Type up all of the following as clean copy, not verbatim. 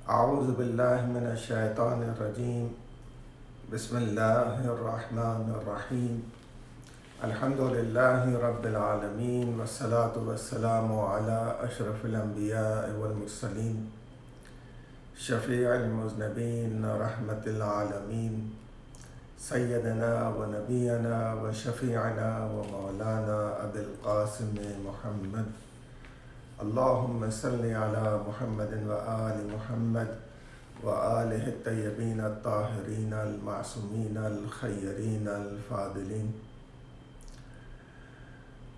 أعوذ بالله من الشيطان الرجيم. بسم الله الرحمن الرحيم. الحمد لله رب العالمين، والصلاة والسلام على أشرف الأنبياء والمرسلين، شفيع المذنبين، رحمة العالمين، سيدنا ونبينا وشفيعنا ومولانا أبي القاسم محمد. اللهم صل على محمد وآل محمد وآله الطيبين الطاهرين المعصومين الخيرين الفاضلين.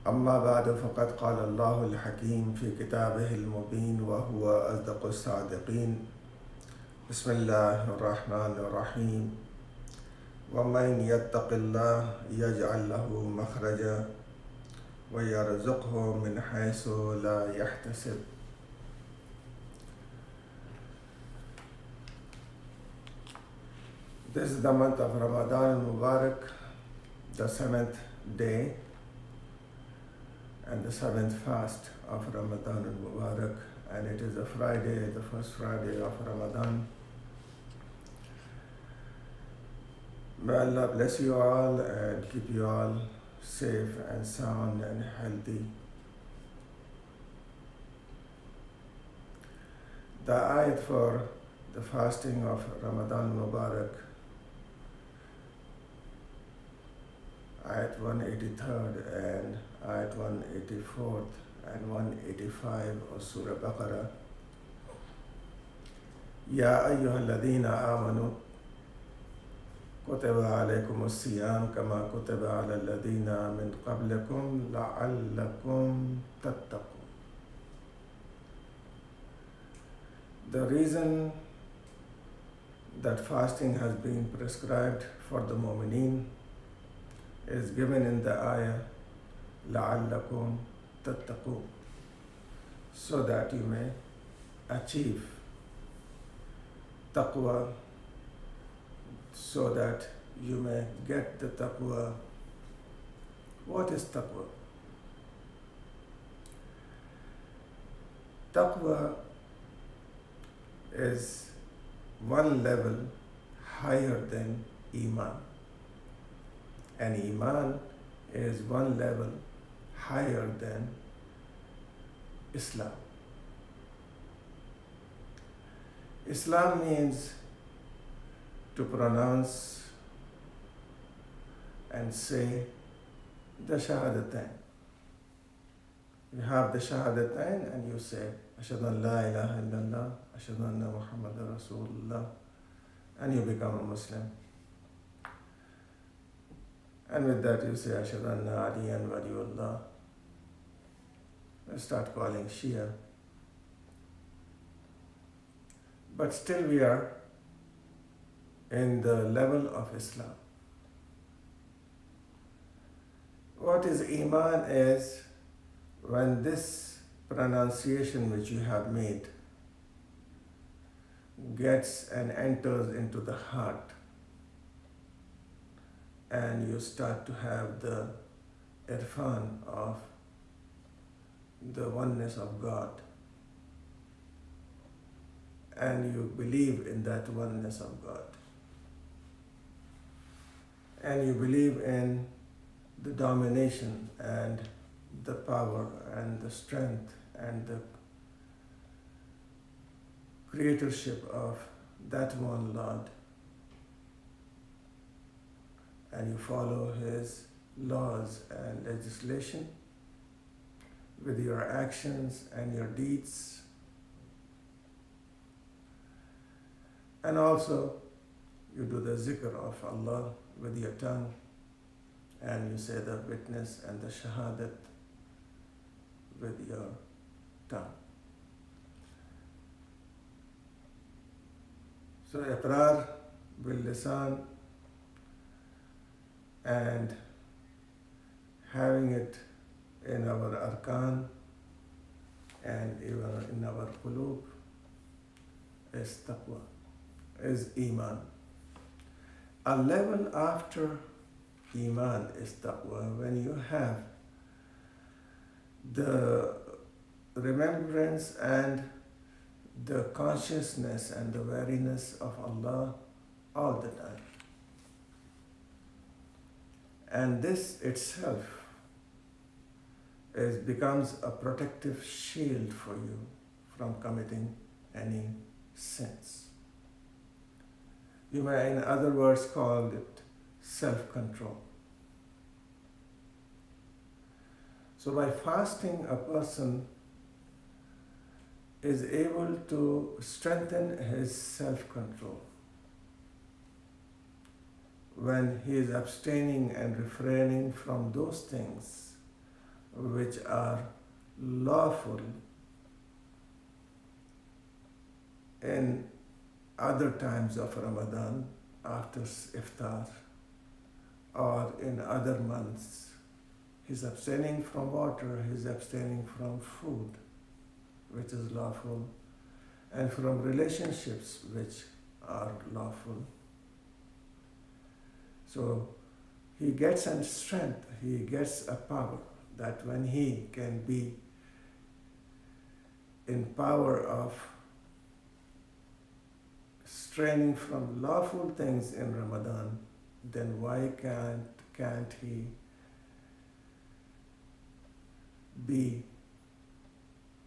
أما بعد، فقد قال الله الحكيم في كتابه المبين وهو أصدق الصادقين. بسم الله الرحمن الرحيم. ومن يتق الله يجعل له مخرجا ويرزقه من حيث لا يحتسب. This is the month of Ramadan Mubarak, the 7th day and the 7th fast of Ramadan Mubarak, and it is a Friday, the first Friday of Ramadan. May Allah bless you all and keep you all safe and sound and healthy. The ayat for the fasting of Ramadan Mubarak, ayat 183rd and ayat 184th and 185 of Surah Baqarah. Ya ayyuhalladhina amanu كتب عليكم الصيام كما كتب على الذين من قبلكم لعلكم تتقون. The reason that fasting has been prescribed for the mu'mineen is given in the ayah لعلكم تتقون, so that you may achieve taqwa, so that you may get the taqwa. What is taqwa? Taqwa is one level higher than Iman, and Iman is one level higher than Islam. Islam means to pronounce and say the Shahadatain. You have the Shahadatain and you say Ashhadu an la ilaha illallah, Ashhadu anna Muhammadan Rasulullah, and you become a Muslim. And with that you say Ashhadu anna Aliyan Waliullah. You start calling Shia. But still we are in the level of Islam. What is Iman is when this pronunciation which you have made gets and enters into the heart, and you start to have the irfan of the oneness of God, and you believe in that oneness of God, and you believe in the domination and the power and the strength and the creatorship of that one Lord, and you follow His laws and legislation with your actions and your deeds, and also you do the zikr of Allah with your tongue, and you say the witness and the shahadat with your tongue. So iqrar bil lisan and having it in our arkan and even in our qulub is taqwa, is iman. A level after Iman is taqwa, when you have the remembrance and the consciousness and the wariness of Allah all the time. And this itself becomes a protective shield for you from committing any sins. You may, in other words, call it self-control. So by fasting, a person is able to strengthen his self-control. When he is abstaining and refraining from those things which are lawful in other times of Ramadan, after iftar, or in other months, he's abstaining from water, he's abstaining from food, which is lawful, and from relationships which are lawful. So he gets a strength, he gets a power that when he can be in power of straining from lawful things in Ramadan, then why can't he be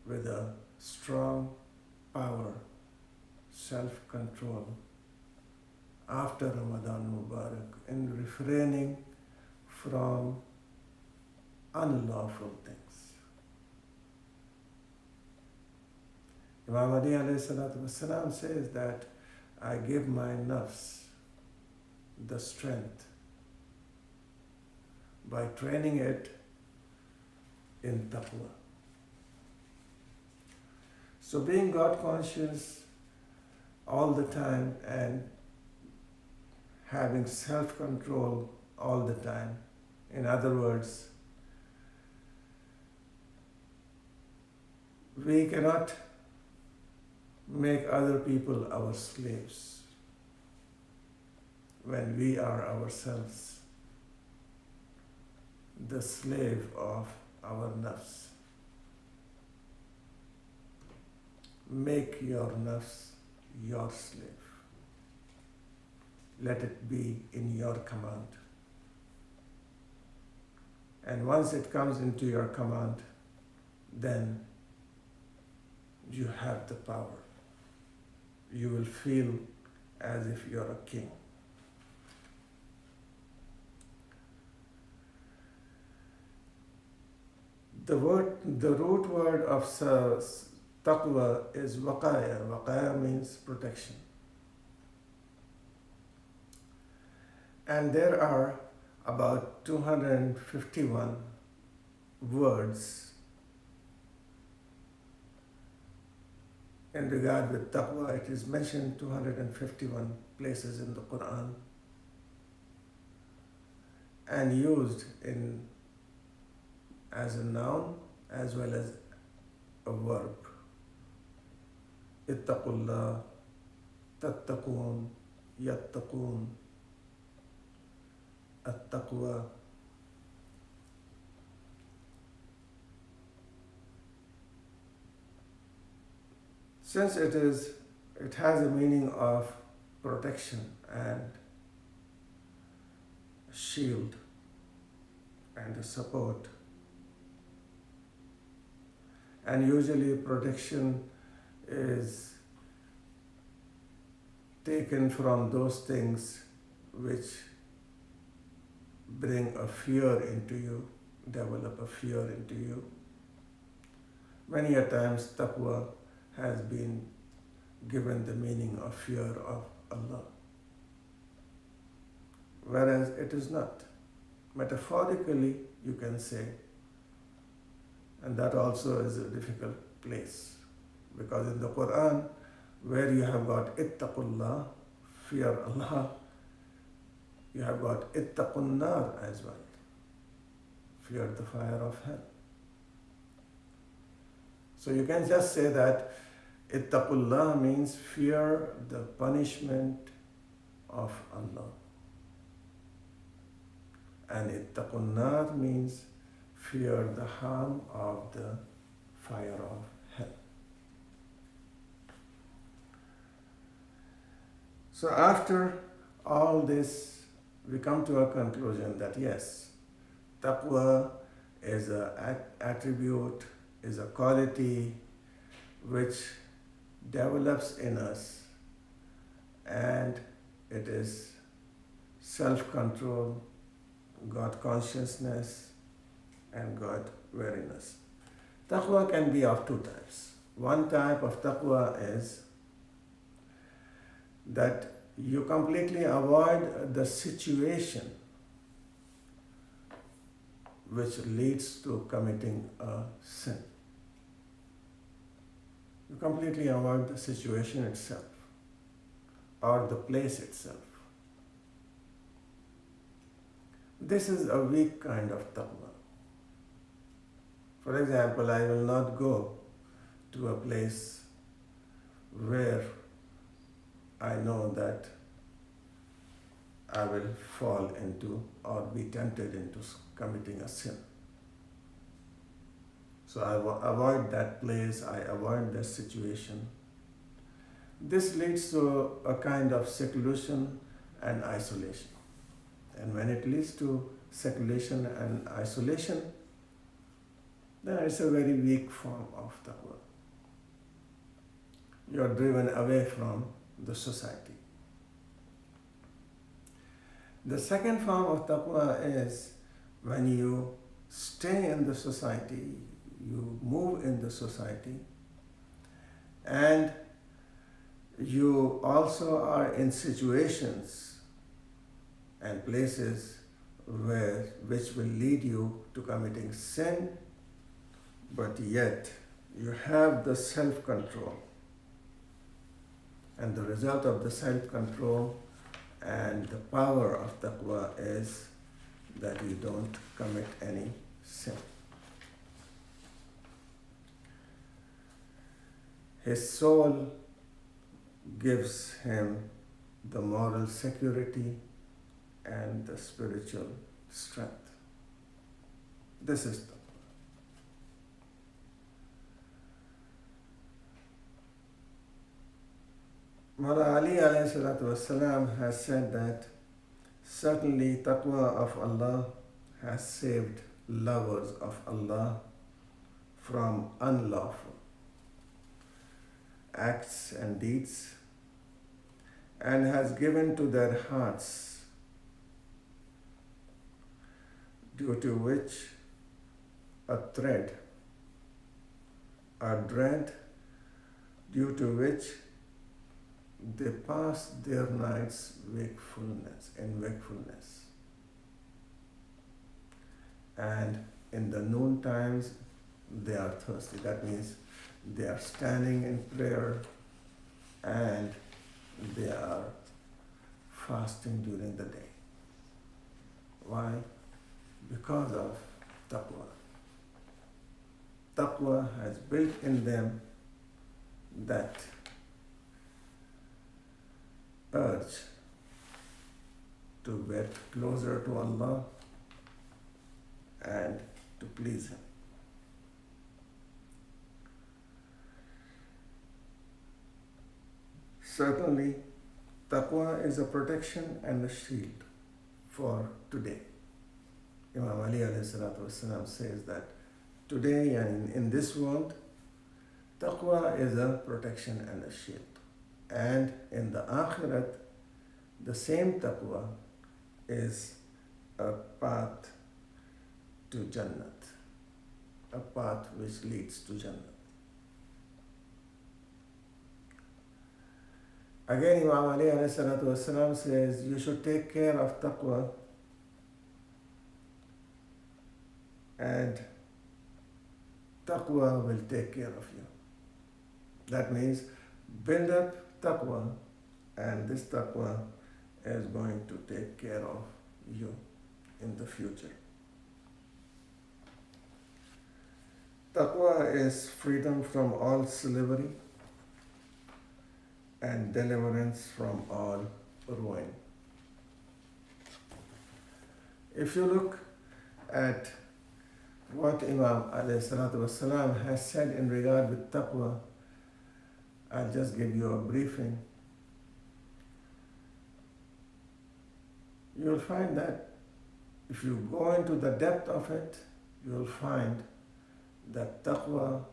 with a strong power, self-control after Ramadan Mubarak in refraining from unlawful things? Imam Ali alayhi salatu wasalam says that I give my nafs the strength by training it in taqwa. So being God conscious all the time and having self-control all the time, in other words, we cannot make other people our slaves when we are ourselves the slave of our nafs. Make your nafs your slave. Let it be in your command. And once it comes into your command, then you have the power. You will feel as if you're a king. The root word of taqwa is waqaya. Waqaya means protection. And there are about 251 words in regard with taqwa. It is mentioned 251 places in the Quran and used as a noun as well as a verb. Ittaqullah, tattaqun, yattaqun, at-taqwa. Since it has a meaning of protection and shield and a support, and usually protection is taken from those things which bring a fear into you, develop a fear into you. Many a times taqwa has been given the meaning of fear of Allah, whereas it is not. Metaphorically, you can say, and that also is a difficult place, because in the Quran, where you have got ittaqullah, fear Allah, you have got ittaqun nar as well, fear the fire of hell. So you can just say that ittaqullah means fear the punishment of Allah, and ittaqun nar means fear the harm of the fire of hell. So after all this, we come to a conclusion that yes, taqwa is an attribute, is a quality which develops in us, and it is self-control, God consciousness, and God wariness. Taqwa can be of two types. One type of taqwa is that you completely avoid the situation which leads to committing a sin. You completely avoid the situation itself or the place itself. This is a weak kind of taqwa. For example, I will not go to a place where I know that I will fall into or be tempted into committing a sin. So I avoid that place, I avoid that situation. This leads to a kind of seclusion and isolation. And when it leads to seclusion and isolation, then it's a very weak form of taqwa. You are driven away from the society. The second form of taqwa is when you stay in the society, you move in the society, and you also are in situations and places which will lead you to committing sin, but yet you have the self-control. And the result of the self-control and the power of taqwa is that you don't commit any sin. His soul gives him the moral security and the spiritual strength. This is taqwa. Mawla Ali alayhi salatu wasalam has said that certainly taqwa of Allah has saved lovers of Allah from unlawful acts and deeds, and has given to their hearts due to which a dread, due to which they pass their nights in wakefulness. And in the noon times, they are thirsty. That means they are standing in prayer and they are fasting during the day. Why? Because of taqwa. Taqwa has built in them that urge to get closer to Allah and to please Him. Certainly, taqwa is a protection and a shield for today. Imam Ali alayhi salatu wasalam says that today and in this world, taqwa is a protection and a shield. And in the Akhirat, the same taqwa is a path to Jannat, a path which leads to Jannat. Again, Imam Ali alayhi salatu wasalam says, you should take care of taqwa and taqwa will take care of you. That means build up taqwa, and this taqwa is going to take care of you in the future. Taqwa is freedom from all slavery and deliverance from all ruin. If you look at what Imam alayhi salatu wasalam has said in regard with taqwa, I'll just give you a briefing. you'll find that if you go into the depth of it, you'll find that taqwa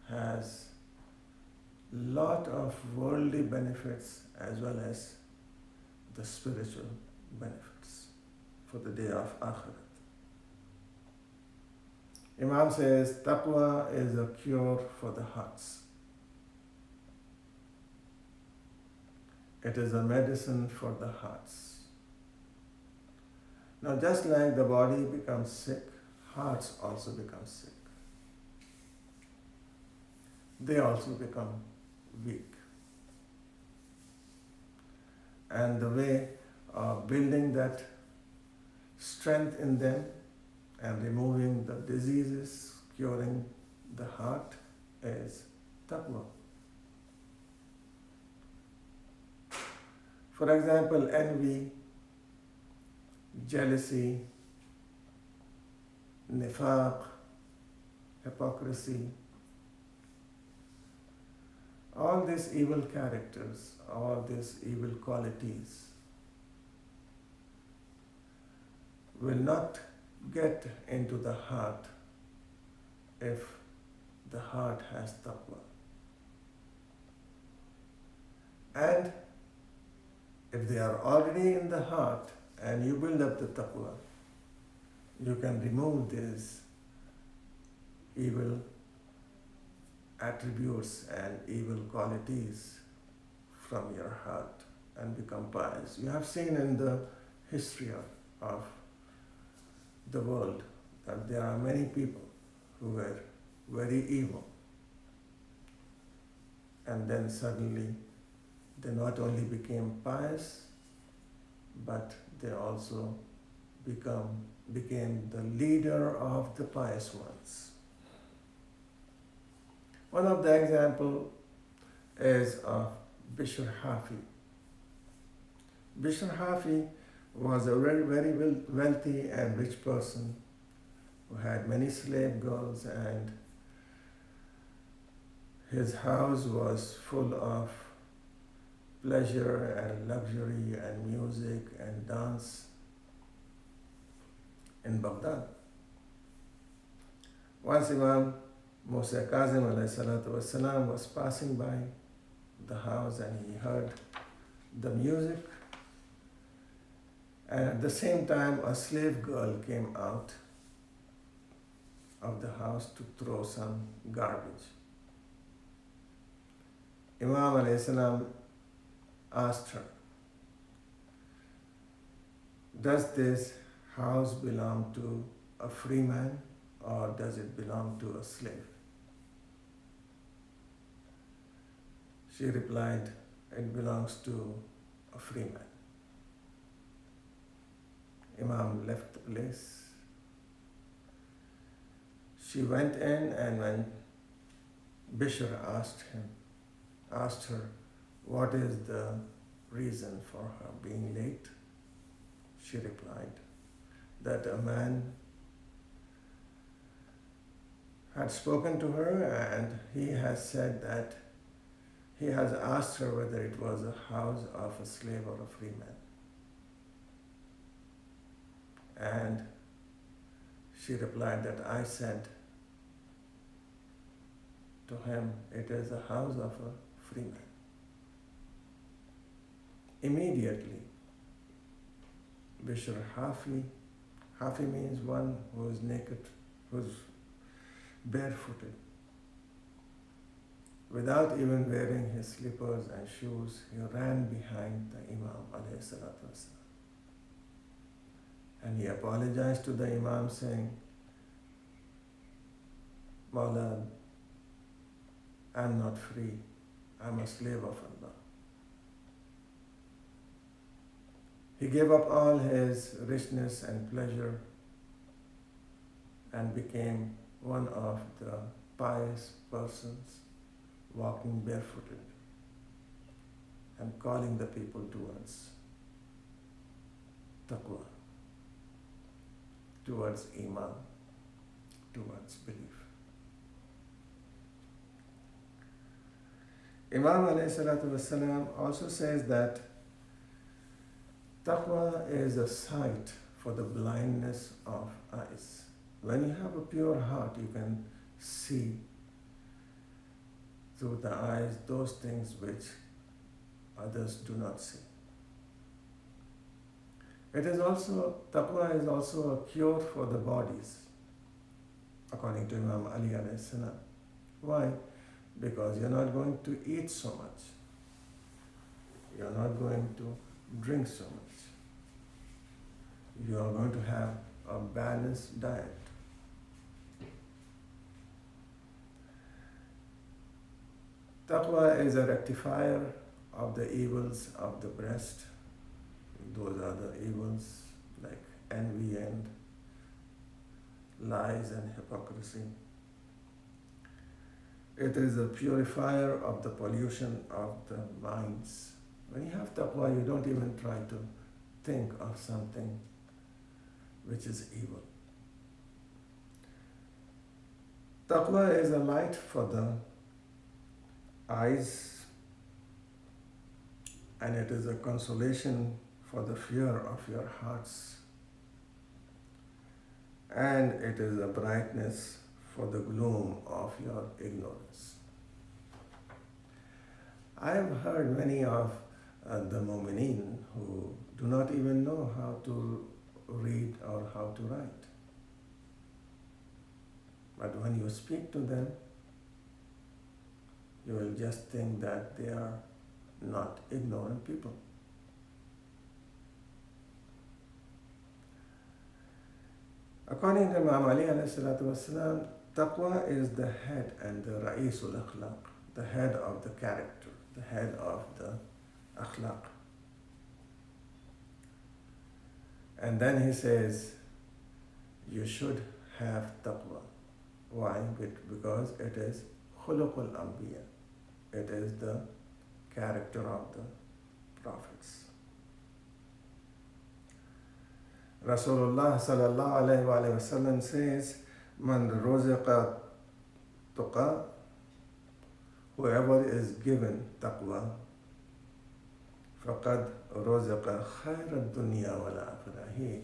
has lot of worldly benefits as well as the spiritual benefits for the day of Akhirat. Imam says taqwa is a cure for the hearts. It is a medicine for the hearts. Now, just like the body becomes sick, hearts also become sick. They also become weak. And the way of building that strength in them and removing the diseases, curing the heart is taqwa. For example, envy, jealousy, nifaq, hypocrisy, all these evil characters, all these evil qualities will not get into the heart if the heart has taqwa. And if they are already in the heart and you build up the taqwa, you can remove these evil attributes and evil qualities from your heart and become pious. You have seen in the history of the world that there are many people who were very evil, and then suddenly they not only became pious, but they also became the leader of the pious ones. One of the example is of Bishr Hafi. Bishr Hafi was a very, very wealthy and rich person who had many slave girls, and his house was full of pleasure and luxury and music and dance in Baghdad. Once Imam Musa Kazim ﷺ was passing by the house and he heard the music, and at the same time a slave girl came out of the house to throw some garbage. Imam ﷺ asked her, does this house belong to a free man or does it belong to a slave? She replied, it belongs to a free man. Imam left the place. She went in, and when Bishr asked her what is the reason for her being late, she replied that a man had spoken to her and he has said that he has asked her whether it was a house of a slave or a free man. And she replied that I said to him, it is a house of a free man. Immediately, Bishr Hafi means one who is naked, who is barefooted. Without even wearing his slippers and shoes, he ran behind the Imam ﷺ. And he apologized to the Imam saying, Mawla, I'm not free, I'm a slave of Allah. He gave up all his richness and pleasure and became one of the pious persons walking barefooted and calling the people towards taqwa, towards iman, towards belief. Imam ﷺ also says that Taqwa is a sight for the blindness of eyes. When you have a pure heart, you can see through the eyes those things which others do not see. Taqwa is also a cure for the bodies, according to Imam Ali alayhi salam. Why? Because you're not going to eat so much. You're not going to drink so much. You are going to have a balanced diet. Taqwa is a rectifier of the evils of the breast. Those are the evils like envy and lies and hypocrisy. It is a purifier of the pollution of the minds. When you have taqwa, you don't even try to think of something which is evil. Taqwa is a light for the eyes, and it is a consolation for the fear of your hearts, and it is a brightness for the gloom of your ignorance. I have heard many of the mu'mineen who do not even know how to read or how to write. But when you speak to them, you will just think that they are not ignorant people. According to Imam Ali alayhi salatu wasalam, taqwa is the head and the ra'isul akhlaq, the head of the character, the head of the akhlaq. And then he says, you should have taqwa. Why? Because it is khuluqul anbiya. It is the character of the prophets. Rasulullah sallallahu alayhi wa sallam says, Man ruziqa tuqa, whoever is given taqwa, faqad ruziqa khayra dunya wal akhirah. He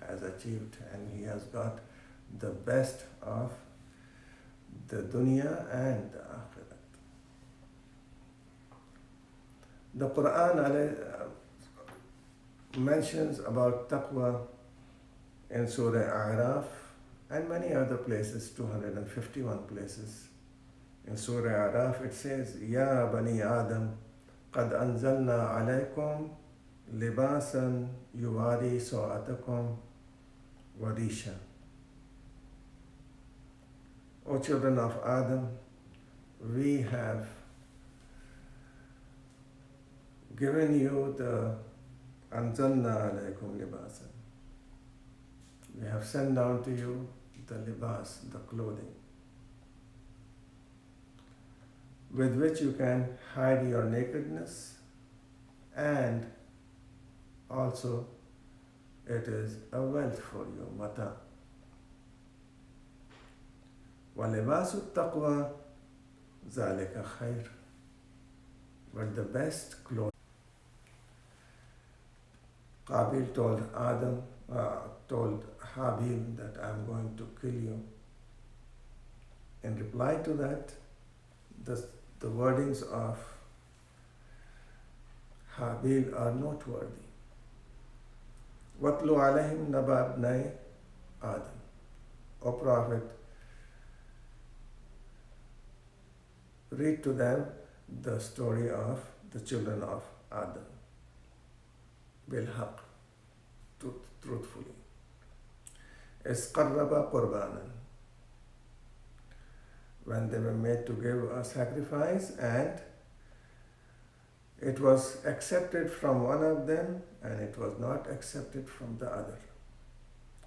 has achieved and he has got the best of the dunya and the akhirat. The Quran mentions about taqwa in Surah A'raf and many other places, 251 places. In Surah A'raf it says, Ya Bani Adam, qad anzalna alaykum libasan yuwari sa'atakum wa risha. O children of Adam, we have given you the anzalna alaykum libasan. We have sent down to you the libas, the clothing, with which you can hide your nakedness, and also it is a wealth for you, mata. وَلِبَاسُ التَّقْوَى ذَلِكَ خَيْرٌ. But the best clothing. Qabil told Habil that I am going to kill you. In reply to that, the wordings of Habil are noteworthy. وَاتْلُ عَلَيْهِمْ نَبَأَ ابْنَيْ Adam. O Prophet, read to them the story of the children of Adam. Bilhaq, truthfully. إِذْ قَرَّبَ قُرْبَانًا. When they were made to give a sacrifice and it was accepted from one of them and it was not accepted from the other.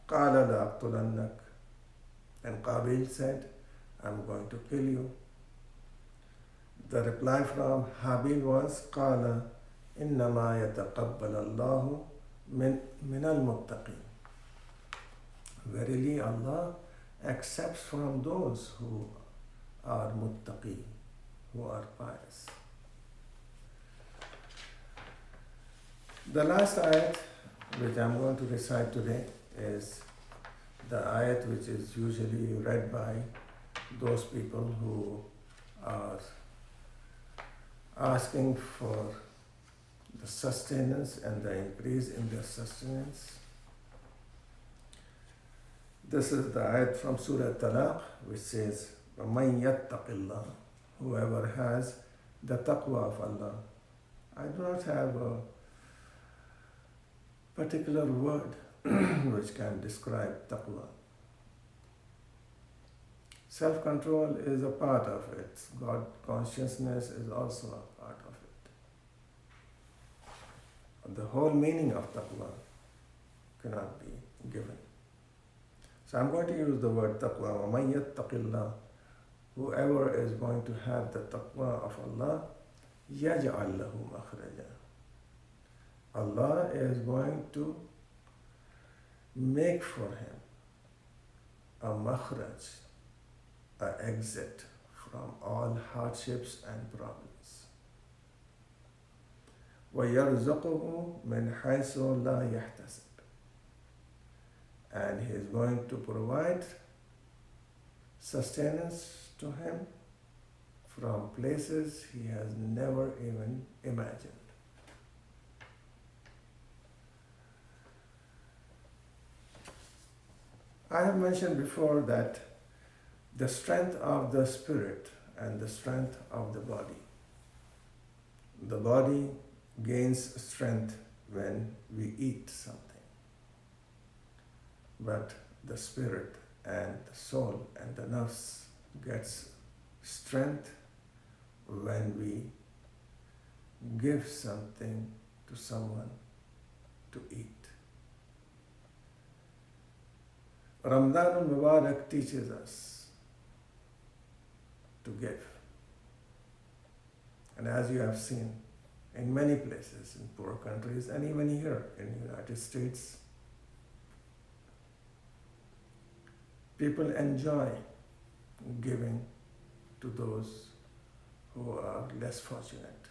قَالَ لَأَقْتُلَنَّكَ. And Qabil said, I'm going to kill you. The reply from Habil was, قَالَ إِنَّمَا يَتَقَبَّلَ اللَّهُ مِنَ الْمُتَّقِينَ. Verily Allah accepts from those who are muttaqi, who are pious. The last ayat which I'm going to recite today is the ayat which is usually read by those people who are asking for the sustenance and the increase in their sustenance. This is the ayat from Surah Talaq, which says, وَمَنْ يَتَّقِ اللَّهِ, whoever has the taqwa of Allah. I do not have a particular word which can describe taqwa. Self-control is a part of it. God consciousness is also a part of it. The whole meaning of taqwa cannot be given. So I'm going to use the word taqwa. وَمَنْ يَتَّقِ اللَّهِ, whoever is going to have the taqwa of Allah, يَجْعَلْ لَهُ مَخْرَجًا, Allah is going to make for him a makhraj, an exit from all hardships and problems. وَيَرْزُقُهُ مِنْ حَيْثُ لَا يَحْتَسِبُ, and he is going to provide sustenance to him from places he has never even imagined. I have mentioned before that the strength of the spirit and the strength of the body gains strength when we eat something. But the spirit and the soul and the nafs gets strength when we give something to someone to eat. Ramadan al-Mubarak teaches us to give. And as you have seen in many places, in poor countries, and even here in the United States, people enjoy giving to those who are less fortunate.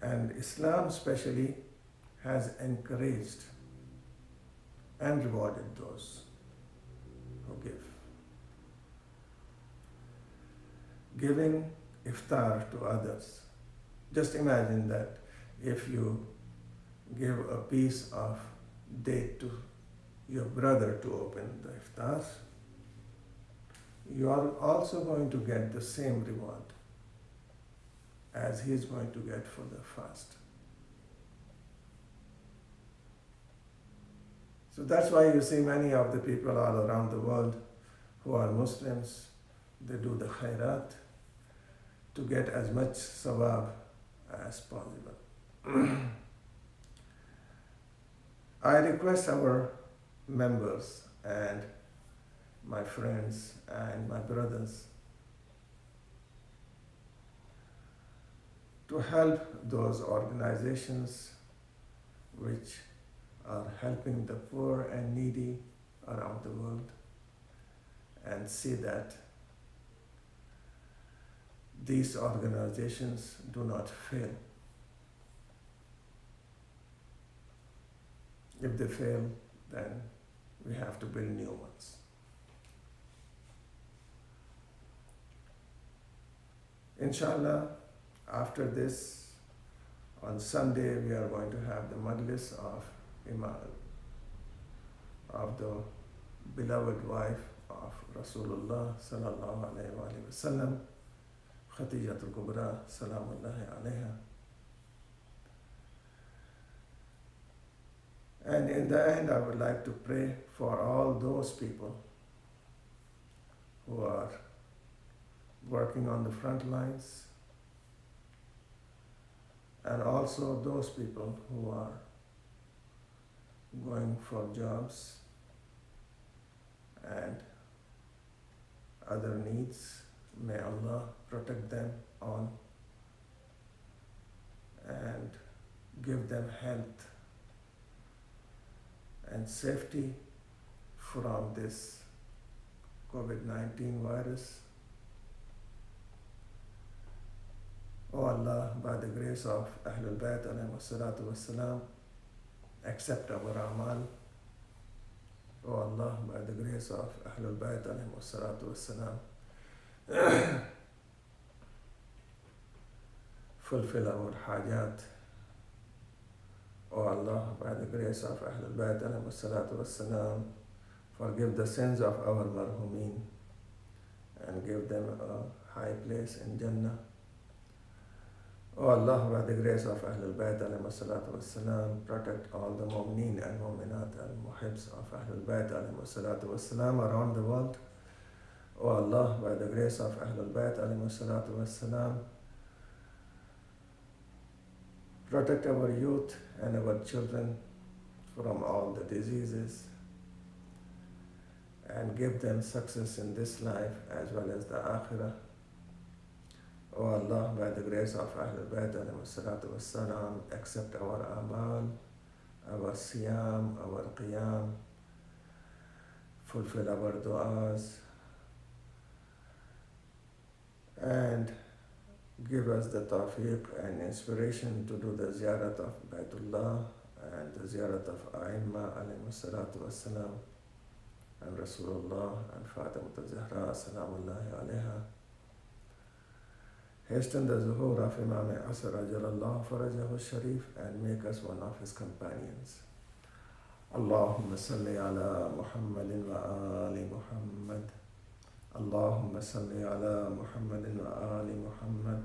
And Islam especially has encouraged and rewarded those who give. Giving iftar to others. Just imagine that if you give a piece of date to your brother to open the iftar, you are also going to get the same reward as he is going to get for the fast. So that's why you see many of the people all around the world who are Muslims, they do the khairat to get as much sawab as possible. I request our members and my friends and my brothers to help those organizations which are helping the poor and needy around the world, and see that these organizations do not fail. If they fail, then we have to build new ones. Inshallah, after this, on Sunday, we are going to have the majlis of Imam, of the beloved wife of Rasulullah sallallahu alayhi wa sallam, Khadijatul Kubra salamullahi alayha. And in the end, I would like to pray for all those people who are working on the front lines, and also those people who are going for jobs and other needs. May Allah protect them all and give them health and safety from this COVID-19 virus. Oh Allah, by by the grace of Ahlul Bayt alayhi salatu wassalam, accept our amal. O Allah, by the grace of Ahlul Bayt alayhi salatu wassalam, fulfill our hajat. O Allah, by the grace of Ahlul Bayt alayhi salatu wassalam, forgive the sins of our marhumin and give them a high place in Jannah. O Allah, by the grace of Ahlul Bayt alayhi salatu wassalam, protect all the mu'mineen and mu'minat and muhibbs of Ahlul Bayt alayhi salatu wassalam around the world. O Allah, by the grace of Ahlul Bayt alayhi salatu wassalam, protect our youth and our children from all the diseases and give them success in this life as well as the akhirah. O Allah, by the grace of Ahlul Bayt alayhi salatu wassalam, accept our amal, our siyam, our qiyam, fulfill our du'as, and give us the tawfiq and inspiration to do the ziyarat of Baytullah and the ziyarat of A'imma alayhi salatu wassalam and Rasulullah and Fatima Zahra salamullahi alayha. Hasten the zuhur of Imam Asr ajalallahu farajahu sharif and make us one of his companions. Allahumma salli ala Muhammadin wa ali Muhammad. Allahumma salli ala Muhammadin wa ali Muhammad.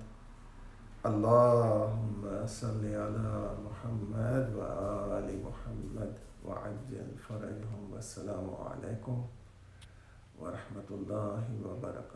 Allahumma salli ala Muhammad wa ali Muhammad wa ajjal farajahum. Wassalamu alaikum wa rahmatullahi wa barakatuh.